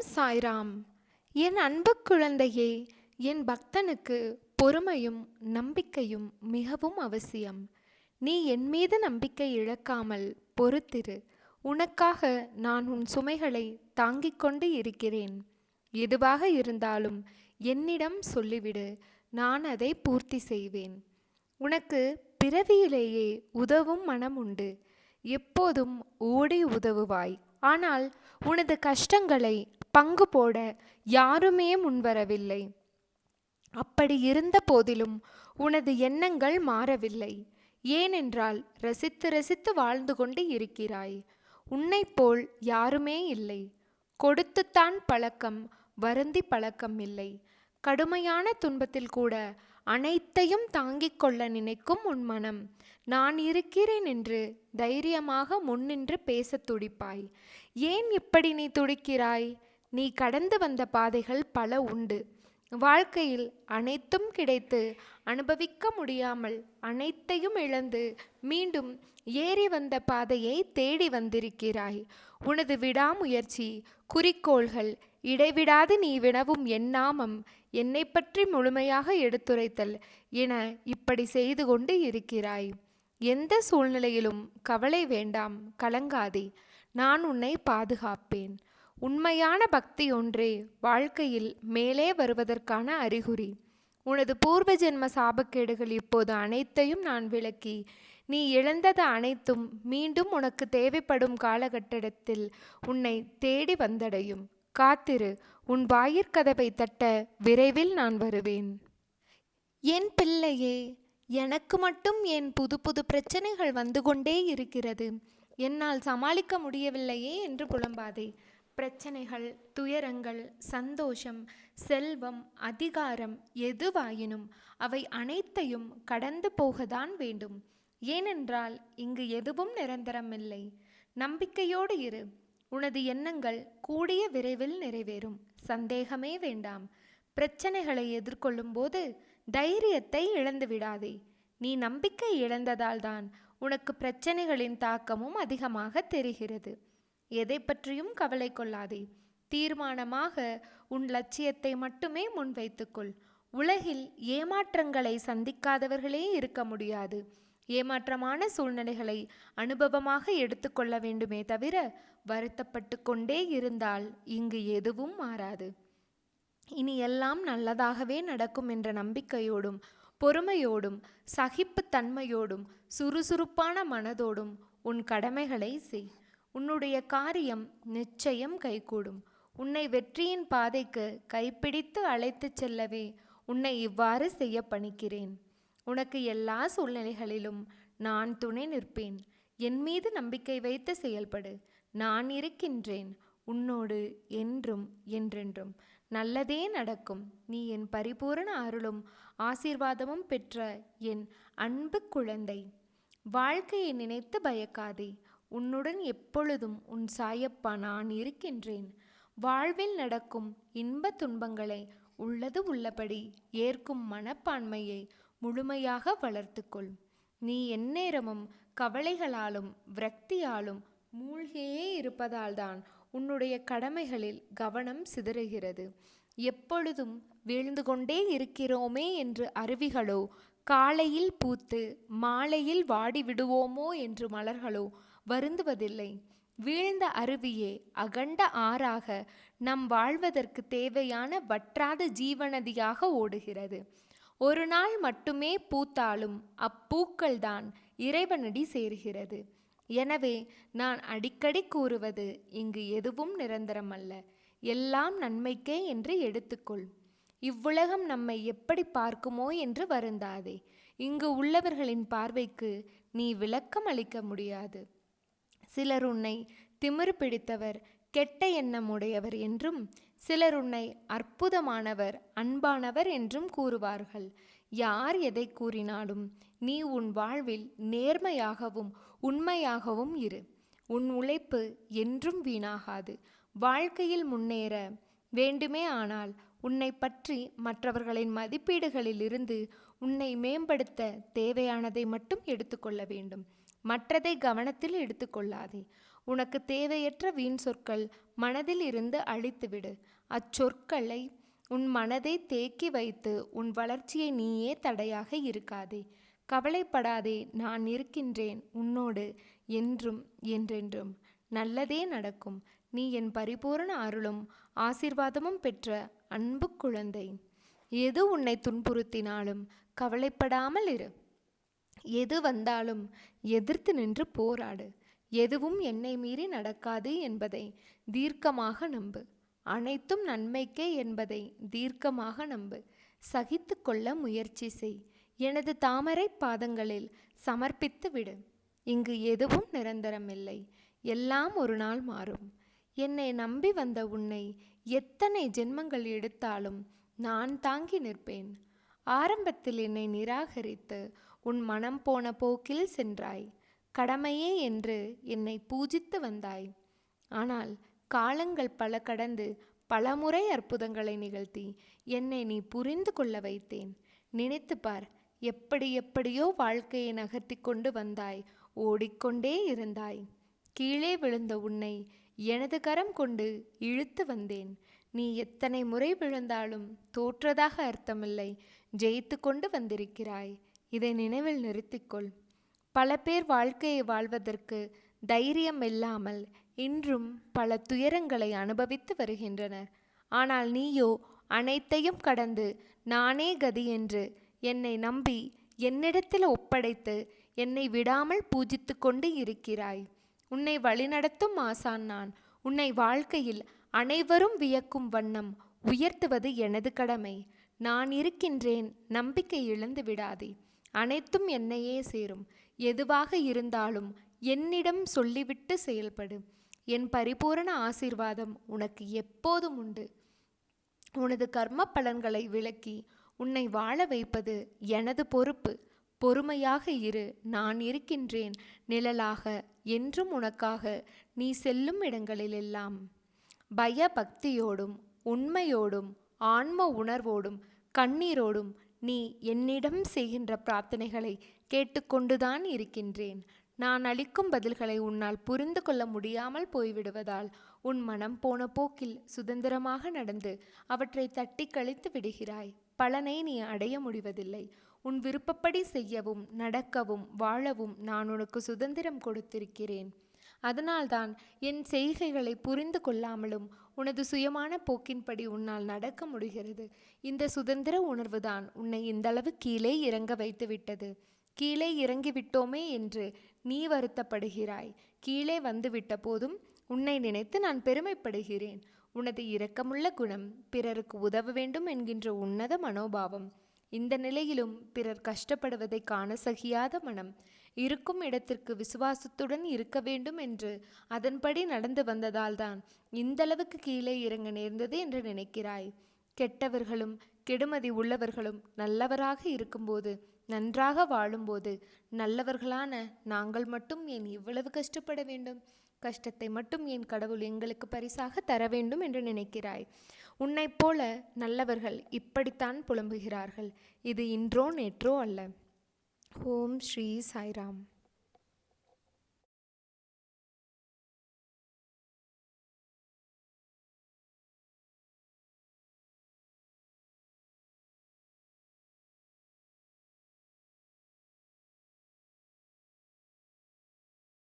சாய்ராம். என் அன்பு குழந்தையே, என் பக்தனுக்கு பொறுமையும் நம்பிக்கையும் மிகவும் அவசியம். நீ என் மீது நம்பிக்கை இழக்காமல் பொறுத்திரு. உனக்காக நான் உன் சுமைகளை தாங்கிக் கொண்டு இருக்கிறேன். எதுவாக இருந்தாலும் என்னிடம் சொல்லிவிடு, நான் அதை பூர்த்தி செய்வேன். உனக்கு பிறவியிலேயே உதவும் மனம் உண்டு. எப்போதும் ஓடி உதவுவாய். ஆனால் உனது கஷ்டங்களை பங்கு போட யாருமே முன்வரவில்லை. அப்படி இருந்த போதிலும் உனது எண்ணங்கள் மாறவில்லை. ஏனென்றால் ரசித்து ரசித்து வாழ்ந்து கொண்டு இருக்கிறாய். உன்னைப் போல் யாருமே இல்லை. கொடுத்துத்தான் பழக்கம், வருந்தி பழக்கம் இல்லை. கடுமையான துன்பத்தில் கூட அனைத்தையும் தாங்கிக் கொள்ள நினைக்கும் உன் மனம் நான் இருக்கிறேன் என்று தைரியமாக முன்னின்று பேசத் துடிப்பாய். ஏன் இப்படி நீ துடிக்கிறாய்? நீ கடந்து வந்த பாதைகள் பல உண்டு. வாழ்க்கையில் அனைத்தும் கிடைத்து அனுபவிக்க முடியாமல் அனைத்தையும் இழந்து மீண்டும் ஏறி வந்த பாதையை தேடி வந்திருக்கிறாய். உனது விடாமுயற்சி, குறிக்கோள்கள், இடைவிடாது நீ வினவும் என் நாமம், என்னை பற்றி முழுமையாக எடுத்துரைத்தல் என இப்படி செய்து கொண்டு இருக்கிறாய். எந்த சூழ்நிலையிலும் கவலை வேண்டாம், கலங்காதே. நான் உன்னை பாதுகாப்பேன். உண்மையான பக்தி ஒன்றே வாழ்க்கையில் மேலே வருவதற்கான அறிகுறி. உனது பூர்வ ஜென்ம சாபக்கேடுகள் இப்போது அனைத்தையும் நான் விளக்கி நீ இழந்தது அனைத்தும் மீண்டும் உனக்கு தேவைப்படும் காலகட்டத்தில் உன்னை தேடி வந்தடையும். காத்திரு, உன் வாயிற்கதவை தட்ட விரைவில் நான் வருவேன். என் பிள்ளையே, எனக்கு மட்டும் ஏன் புது புது பிரச்சனைகள் வந்து கொண்டே இருக்கிறது, என்னால் சமாளிக்க முடியவில்லையே என்று புலம்பாதே. பிரச்சனைகள், துயரங்கள், சந்தோஷம், செல்வம், அதிகாரம் எதுவாயினும் அவை அனைத்தையும் கடந்து போகத்தான் வேண்டும். ஏனென்றால் இங்கு எதுவும் நிரந்தரமில்லை. நம்பிக்கையோடு இரு. உனது எண்ணங்கள் கூடிய விரைவில் நிறைவேறும். சந்தேகமே வேண்டாம். பிரச்சனைகளை எதிர்கொள்ளும் போது தைரியத்தை இழந்து விடாதே. நீ நம்பிக்கை இழந்ததால் தான் உனக்கு பிரச்சனைகளின் தாக்கமும் அதிகமாக தெரிகிறது. எதை பற்றியும் கவலை கொள்ளாதே. தீர்மானமாக உன் லட்சியத்தை மட்டுமே முன்வைத்துக்கொள். உலகில் ஏமாற்றங்களை சந்திக்காதவர்களே இருக்க முடியாது. ஏமாற்றமான சூழ்நிலைகளை அனுபவமாக எடுத்துக்கொள்ள வேண்டுமே தவிர வருத்தப்பட்டு கொண்டே இருந்தால் இங்கு எதுவும் மாறாது. இனி எல்லாம் நல்லதாகவே நடக்கும் என்ற நம்பிக்கையோடும் பொறுமையோடும் சகிப்புத்தன்மையோடும் சுறுசுறுப்பான மனதோடும் உன் கடமைகளை செய். உன்னுடைய காரியம் நிச்சயம் கைகூடும். உன்னை வெற்றியின் பாதைக்கு கைப்பிடித்து அழைத்து செல்லவே உன்னை இவ்வாறு செய்ய பணிக்கிறேன். உனக்கு எல்லா சூழ்நிலைகளிலும் நான் துணை நிற்பேன். என் மீது நம்பிக்கை வைத்து செயல்படு. நான் இருக்கின்றேன் உன்னோடு என்றும் என்றென்றும். நல்லதே நடக்கும். நீ என் பரிபூரண அருளும் ஆசீர்வாதமும் பெற்ற என் அன்பு குழந்தை. வாழ்க்கையை நினைத்து பயக்காதே. உன்னுடன் எப்பொழுதும் உன் சாயப்பா நான் இருக்கின்றேன். வாழ்வில் நடக்கும் இன்ப துன்பங்களை உள்ளது உள்ளபடி ஏற்கும் மனப்பான்மையை முழுமையாக வளர்த்துக்கொள். நீ எந்நேரமும் கவலைகளாலும் விரக்தியாலும் மூழ்கியே இருப்பதால்தான் உன்னுடைய கடமைகளில் கவனம் சிதறுகிறது. எப்பொழுதும் வீழ்ந்து கொண்டே இருக்கிறோமே என்று அருவிகளோ, காலையில் பூத்து மாலையில் வாடி விடுவோமோ என்று மலர்களோ வருந்துவதில்லை. வீழ்ந்த அருவியே அகண்ட ஆறாக நம் வாழ்வதற்கு தேவையான வற்றாத ஜீவநதியாக ஓடுகிறது. ஒரு நாள் மட்டுமே பூத்தாலும் அப்பூக்கள்தான் இறைவனடி சேர்கிறது. எனவே நான் அடிக்கடி கூறுவது, இங்கு எதுவும் நிரந்தரமல்ல, எல்லாம் நன்மைக்கே என்று எடுத்துக்கொள். இவ்வுலகம் நம்மை எப்படி பார்க்குமோ என்று வருந்தாதே. இங்கு உள்ளவர்களின் பார்வைக்கு நீ விளக்கம் அளிக்க முடியாது. சிலர் உன்னை திமிரு பிடித்தவர், கெட்ட எண்ணம் உடையவர் என்றும், சிலர் உன்னை அற்புதமானவர், அன்பானவர் என்றும் கூறுவார்கள். யார் எதை கூறினாலும் நீ உன் வாழ்வில் நேர்மையாகவும் உண்மையாகவும் இரு. உன் உழைப்பு என்றும் வீணாகாது. வாழ்க்கையில் முன்னேற வேண்டுமே ஆனால் உன்னை பற்றி மற்றவர்களின் மதிப்பீடுகளிலிருந்து உன்னை மேம்படுத்த தேவையானதை மட்டும் எடுத்துக்கொள்ள வேண்டும். மற்றதை கவனத்தில் எடுத்துக்கொள்ளாதே. உனக்கு தேவையற்ற வீண் சொற்கள் மனதில் இருந்து அழித்துவிடு. அச்சொற்களை உன் மனதை தேக்கி வைத்து உன் வளர்ச்சியை நீயே தடையாக இருக்காதே. கவலைப்படாதே, நான் இருக்கின்றேன் உன்னோடு என்றும் என்றென்றும். நல்லதே நடக்கும். நீ என் பரிபூரண அருளும் ஆசீர்வாதமும் பெற்ற அன்பு குழந்தை. எது உன்னை துன்புறுத்தினாலும் கவலைப்படாமல் இரு. எது வந்தாலும் எதிர்த்து நின்று போராடு. எதுவும் என்னை மீறி நடக்காது என்பதை தீர்க்கமாக நம்பு. அனைத்தும் நன்மைக்கே என்பதை தீர்க்கமாக நம்பு. சகித்து கொள்ள முயற்சி செய். எனது தாமரை பாதங்களில் சமர்ப்பித்து விடு. இங்கு எதுவும் நிரந்தரமில்லை. எல்லாம் ஒரு நாள் மாறும். என்னை நம்பி வந்த உன்னை எத்தனை ஜென்மங்கள் எடுத்தாலும் நான் தாங்கி நிற்பேன். ஆரம்பத்தில் என்னை நிராகரித்து உன் மனம் போன போக்கில் சென்றாய். கடமையே என்று என்னை பூஜித்து வந்தாய். ஆனால் காலங்கள் பல கடந்து பலமுறை அற்புதங்களை நிகழ்த்தி என்னை நீ புரிந்து கொள்ள வைத்தேன். நினைத்து பார், எப்படி எப்படியோ வாழ்க்கையை நகர்த்தி கொண்டு வந்தாய். ஓடிக்கொண்டே இருந்தாய். கீழே விழுந்த உன்னை எனது கரம் கொண்டு இழுத்து வந்தேன். நீ எத்தனை முறை விழுந்தாலும் தோற்றதாக அர்த்தமில்லை, ஜெயித்து கொண்டு வந்திருக்கிறாய். இதை நினைவில் நிறுத்திக்கொள். பல பேர் வாழ்க்கையை வாழ்வதற்கு தைரியம் இல்லாமல் இன்றும் பல துயரங்களை அனுபவித்து வருகின்றனர். ஆனால் நீயோ அனைத்தையும் கடந்து நானே கதி என்று என்னை நம்பி என்னிடத்தில் ஒப்படைத்து என்னை விடாமல் பூஜித்து கொண்டு இருக்கிறாய். உன்னை வழிநடத்தும் ஆசான் நான். உன்னை வாழ்க்கையில் அனைவரும் வியக்கும் வண்ணம் உயர்த்துவது எனது கடமை. நான் இருக்கின்றேன், நம்பிக்கை இழந்து விடாதே. அனைத்தும் என்னையே சேரும். எதுவாக இருந்தாலும் என்னிடம் சொல்லிவிட்டு செயல்படு. என் பரிபூரண ஆசீர்வாதம் உனக்கு எப்போதும் உண்டு. உனது கர்ம பலன்களை விளக்கி உன்னை வாழ வைப்பது எனது பொறுப்பு. பொறுமையாக இரு, நான் இருக்கின்றேன் நிழலாக என்றும் உனக்காக. நீ செல்லும் இடங்களிலெல்லாம் பய பக்தியோடும் உண்மையோடும் ஆன்ம உணர்வோடும் கண்ணீரோடும் நீ என்னிடம் செய்கின்ற பிரார்த்தனைகளை கேட்டுக்கொண்டுதான் இருக்கின்றேன். நான் அளிக்கும் பதில்களை உன்னால் புரிந்து கொள்ள முடியாமல் போய்விடுவதால் உன் மனம் போன போக்கில் சுதந்திரமாக நடந்து அவற்றை தட்டி கழித்து விடுகிறாய். பலனை நீ அடைய முடிவதில்லை. உன் விருப்பப்படி செய்யவும் நடக்கவும் வாழவும் நான் உனக்கு சுதந்திரம் கொடுத்திருக்கிறேன். அதனால்தான் என் செய்கைகளை புரிந்து கொள்ளாமலும் உனது சுயமான போக்கின்படி உன்னால் நடக்க முடிகிறது. இந்த சுதந்திர உணர்வுதான் உன்னை இந்தளவு கீழே இறங்க வைத்து விட்டது. கீழே இறங்கிவிட்டோமே என்று நீ வருத்தப்படுகிறாய். கீழே வந்துவிட்ட போதும் உன்னை நினைத்து நான் பெருமைப்படுகிறேன். உனது இரக்கமுள்ள குணம், பிறருக்கு உதவ வேண்டும் என்கின்ற உன்னத மனோபாவம், இந்த நிலையிலும் பிறர் கஷ்டப்படுவதை காண சகியாத மனம், இருக்கும் இடத்திற்கு விசுவாசத்துடன் இருக்க வேண்டும் என்று அதன்படி நடந்து வந்ததால்தான் இந்தளவுக்கு கீழே இறங்க நேர்ந்தது என்று நினைக்கிறாய். கெட்டவர்களும் கெடுமதி உள்ளவர்களும் நல்லவராக இருக்கும்போது, நன்றாக வாழும்போது, நல்லவர்களான நாங்கள் மட்டும் ஏன் இவ்வளவு கஷ்டப்பட வேண்டும்? கஷ்டத்தை மட்டும் ஏன் கடவுள் எங்களுக்கு பரிசாக தர வேண்டும் என்று நினைக்கிறாய்? உன்னைப் போல நல்லவர்கள் இப்படித்தான் புலம்புகிறார்கள். இது இன்றோ நேற்றோ அல்ல. ஓம் ஸ்ரீ சாய்ராம்.